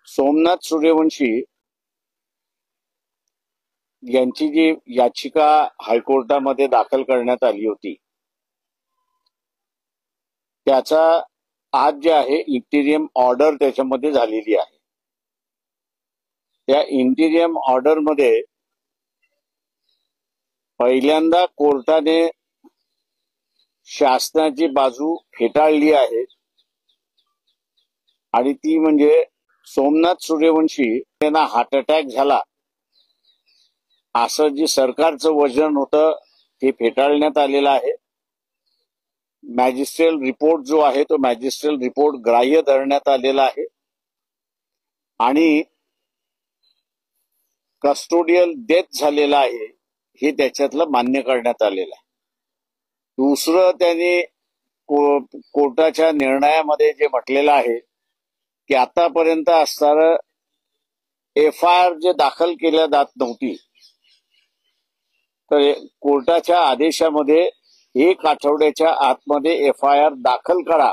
सोमनाथ सूर्यवंशी यांची जी याचिका हायकोर्टामध्ये दाखल करण्यात आली होती त्याचा आज जे आहे इंटिरियम ऑर्डर त्याच्यामध्ये झालेली आहे। त्या इंटिरियम ऑर्डर मध्ये पहिल्यांदा कोर्टाने शासनाची बाजू फेटाळली आहे आणि ती म्हणजे सोमनाथ सूर्यवंशी यांना हार्ट अटॅक झाला असं जे सरकारचं वजन होतं ते फेटाळण्यात आलेलं आहे। मॅजिस्ट्रेल रिपोर्ट जो आहे तो मॅजिस्ट्रेल रिपोर्ट ग्राह्य धरण्यात आलेला आहे आणि कस्टोडियल डेथ झालेला आहे हे त्याच्यातलं मान्य करण्यात आलेलं आहे। दुसरं त्यांनी कोर्टाच्या निर्णयामध्ये जे म्हटलेलं आहे की आतापर्यंत असणारं FIR जे दाखल केल्या जात नव्हती तर कोर्टाच्या आदेशामध्ये 1 आठवड्याच्या आतमध्ये FIR दाखल करा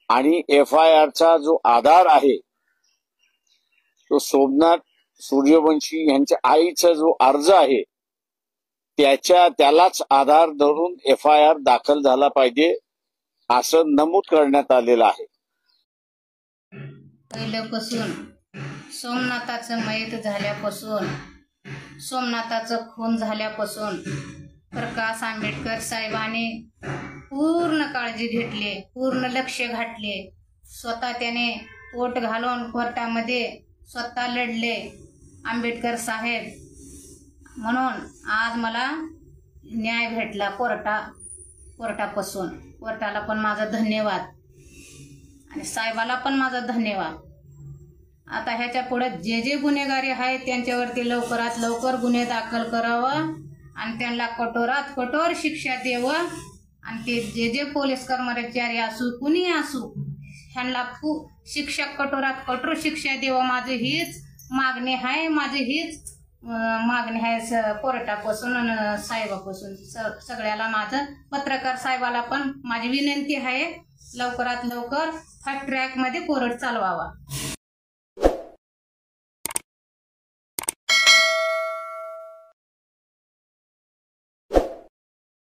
आणि FIR चा जो आधार आहे तो सोमनाथ सूर्यवंशी यांच्या आईचा जो अर्ज आहे त्यालाच आधार धरून FIR दाखल झाला पाहिजे असं नमूद करण्यात आलेलं आहे। पहिल्यापासून सोमनाथाचं मयत झाल्यापासून सोमनाथाचं खून झाल्यापासून प्रकाश आंबेडकर साहेबांनी पूर्ण काळजी घेतली, पूर्ण लक्ष घातले। स्वतः त्याने पोट घालून कोर्टामध्ये स्वतः लढले आंबेडकर साहेब, म्हणून आज मला न्याय भेटला कोर्टापासून। कोर्टाला पण माझा धन्यवाद आणि साहेबाला पण माझा धन्यवाद। आता ह्याच्या पुढे जे गुन्हेगारी आहेत त्यांच्यावरती लवकरात लवकर गुन्हे दाखल करावं आणि त्यांना कठोरात कठोर शिक्षा द्यावं आणि ते जे पोलीस कर्मचारी असू कुणी असू ह्यांना शिक्षा कठोरात कठोर शिक्षा द्यावं माझी हीच मागणी आहे। माझी हीच मागणी आहे कोर्टापासून आणि साहेबापासून सगळ्याला। माझं पत्रकार साहेबाला पण माझी विनंती आहे लवकरात लवकर फास्ट ट्रॅक मध्ये कोर्ट चालवावा।